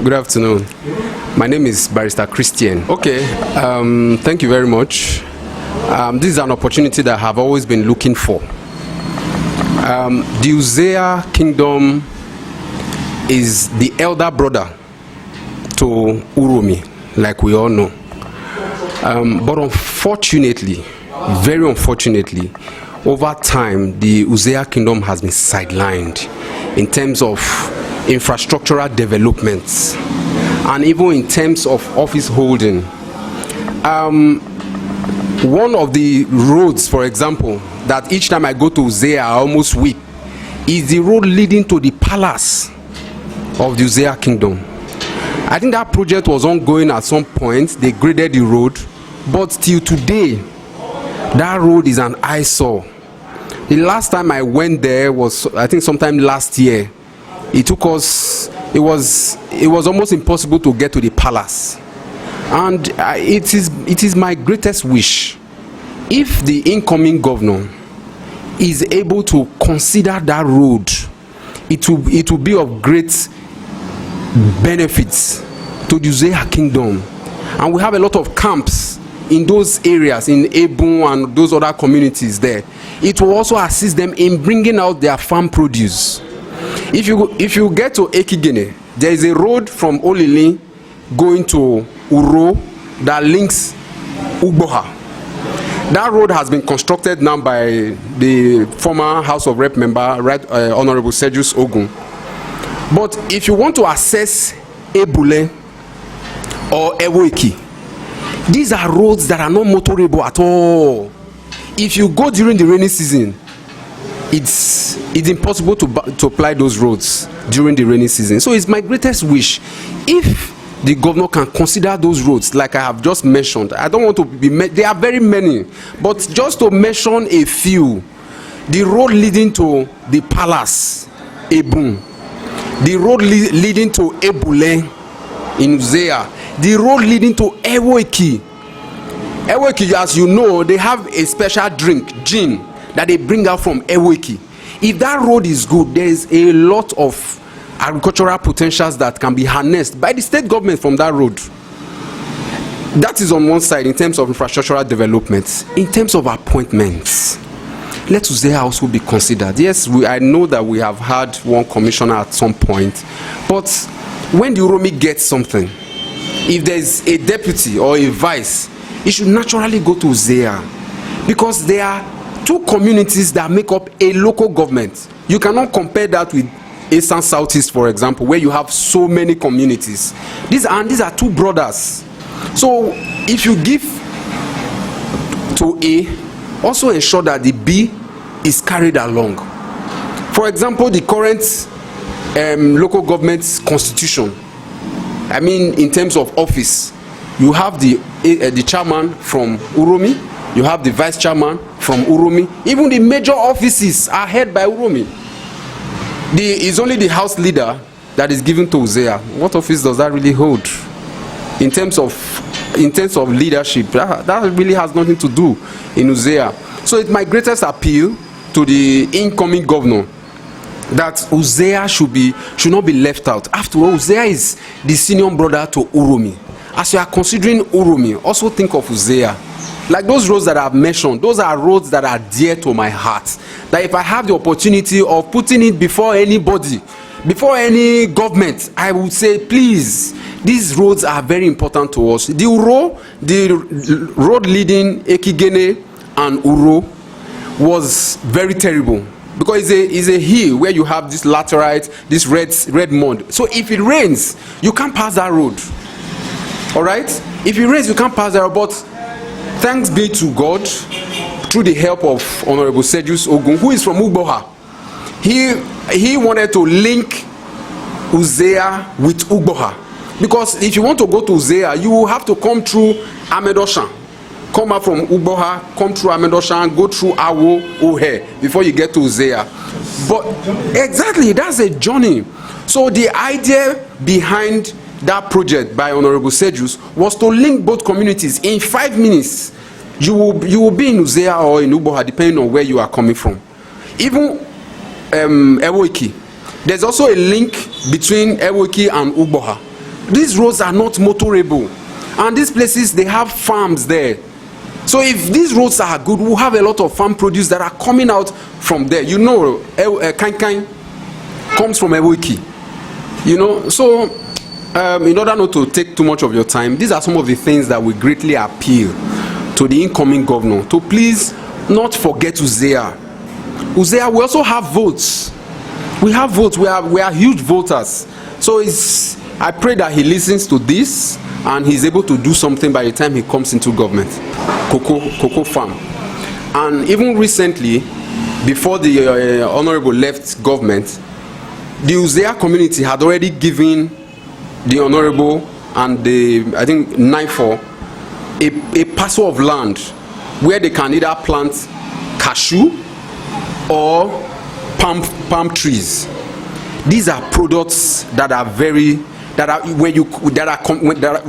Good afternoon. My name is Barrister Christian. Okay, thank you very much. This is an opportunity that I have always been looking for. The Uzea kingdom is the elder brother to Uromi, like we all know. But unfortunately, very unfortunately, over time, the Uzea kingdom has been sidelined in terms of infrastructural developments and even in terms of office holding. One of the roads, for example, that each time I go to Uzea I almost weep, is the road leading to the palace of the Uzea kingdom. I think that project was ongoing at some point. They graded the road, but till today that road is an eyesore. The last time I went there was, I think, sometime last year. It took us, it was almost impossible to get to the palace. And it is my greatest wish, if the incoming governor is able to consider that road, it will be of great benefits to the Uzea kingdom. And we have a lot of camps in those areas, in Ebun and those other communities there. It will also assist them in bringing out their farm produce. If you get to Ekigene, there is a road from Olili going to Uro that links Ugboha. That road has been constructed now by the former House of Rep member, Right Honorable Sergius Ogun. But if you want to access Ebule or Ewoiki, these are roads that are not motorable at all. If you go during the rainy season, it's impossible to apply those roads during the rainy season. So it's my greatest wish, if the governor can consider those roads, like I have just mentioned. I don't want to be, there are very many, but just to mention a few: the road leading to the palace, Ebun; the road leading to Ebule in Uzea; the road leading to Ewoiki. Ewoiki, as you know, they have a special drink, gin, that they bring out from Ewoiki. If that road is good, there is a lot of agricultural potentials that can be harnessed by the state government from that road. That is on one side in terms of infrastructural development. In terms of appointments, let Uzea also be considered. Yes, I know that we have had one commissioner at some point, but when the Uromi gets something, if there is a deputy or a vice, it should naturally go to Uzea, because there are two communities that make up a local government. You cannot compare that with Eastern Southeast, for example, where you have so many communities. These are two brothers. So if you give to A, also ensure that the B is carried along. For example, the current local government's constitution, I mean, in terms of office, you have the chairman from Uromi, you have the vice chairman from Uromi. Even the major offices are held by Uromi. It's only the house leader that is given to Uzea. What office does that really hold? In terms of leadership, that really has nothing to do in Uzea. So it's my greatest appeal to the incoming governor that Uzea should not be left out. After all, Uzea is the senior brother to Uromi. As you are considering Uromi, also think of Uzea. Like those roads that I've mentioned, those are roads that are dear to my heart. That if I have the opportunity of putting it before anybody, before any government, I would say, please, these roads are very important to us. The road leading Ekigene and Uro was very terrible, because it's a hill where you have this laterite, this red mud. So if it rains, you can't pass that road. All right? If it rains, you can't pass that road. But thanks be to God, through the help of Honorable Sergius Ogun, who is from Ugboha. He wanted to link Uzea with Ugboha, because if you want to go to Uzea, you will have to come through Amedoshan, come out from Ugboha, come through Amedoshan, go through Awo, Ohe, before you get to Uzea. But exactly, that's a journey. So the idea behind that project by Honorable Sergius was to link both communities. In 5 minutes, you will be in Uzea or in Ugboha, depending on where you are coming from. Even Ewoiki, there's also a link between Ewoiki and Ugboha. These roads are not motorable, and these places, they have farms there. So if these roads are good, we'll have a lot of farm produce that are coming out from there. You know, Kainkain comes from Ewiki. You know, so in order not to take too much of your time, these are some of the things that we greatly appeal to the incoming governor to please not forget Uzea. Uzea, we also have votes. We have votes. We are huge voters. So I pray that he listens to this and he's able to do something by the time he comes into government. Cocoa farm. And even recently, before the honorable left government, the Uzea community had already given the honorable and the, I think, NIFOR a parcel of land where they can either plant cashew or palm trees. These are products that are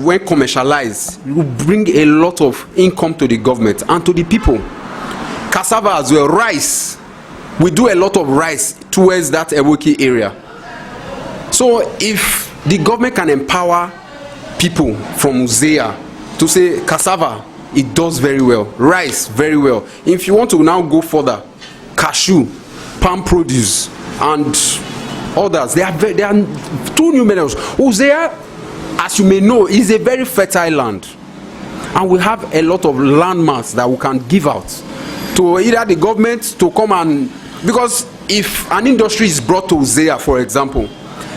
when commercialized, will bring a lot of income to the government and to the people. Cassava as well, rice. We do a lot of rice towards that Ewiki area. So if the government can empower people from Uzea to say cassava, it does very well, rice very well. If you want to now go further, cashew, palm produce, and others, there are two new minerals. Uzea, as you may know, is a very fertile land, and we have a lot of landmass that we can give out to either the government to come and, because if an industry is brought to Uzea, for example,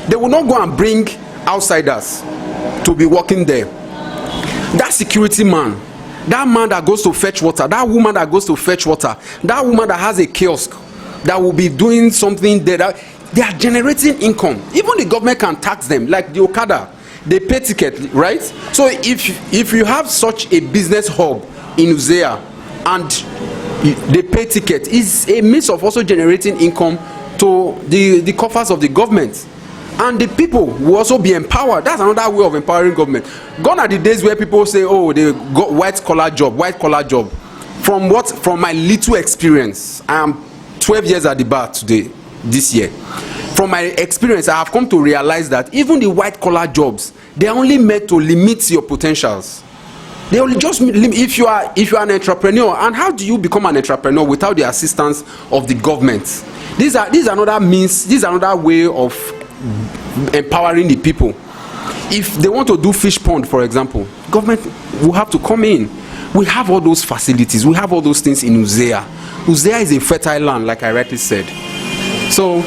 they will not go and bring outsiders to be working there. That security man, that man that goes to fetch water, that woman that goes to fetch water, that woman that has a kiosk that will be doing something there, they are generating income. Even the government can tax them, like the Okada, they pay ticket, right? So if you have such a business hub in Uzea and they pay ticket, it's a means of also generating income to the coffers of the government. And the people will also be empowered. That's another way of empowering government. Gone are the days where people say, oh, they got white collar job. From my little experience, I am 12 years at the bar this year. From my experience, I have come to realize that even the white collar jobs, they are only meant to limit your potentials. They only just if you are an entrepreneur. And how do you become an entrepreneur without the assistance of the government? These are another means. This is another way of empowering the people. If they want to do fish pond, for example, government will have to come in. We have all those facilities. We have all those things in Uzea. Uzea is a fertile land, like I rightly said. So